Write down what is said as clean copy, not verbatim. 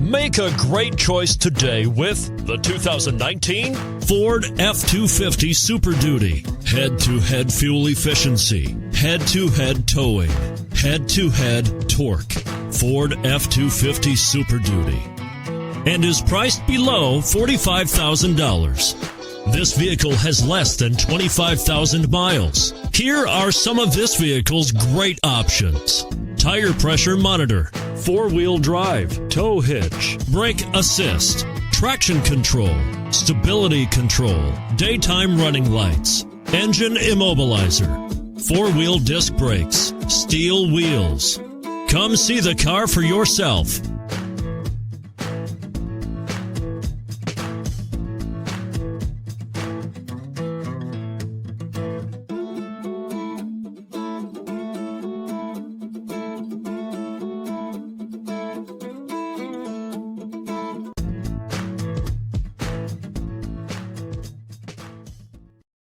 Make a great choice today with the 2019 Ford F-250 Super Duty. Head-to-head fuel efficiency, head-to-head towing, head-to-head torque. Ford F-250 Super Duty. And is priced below $45,000. This vehicle has less than 25,000 miles. Here are some of this vehicle's great options: tire pressure monitor, four-wheel drive, tow hitch, brake assist, traction control, stability control, daytime running lights, engine immobilizer, four-wheel disc brakes, steel wheels. Come see the car for yourself.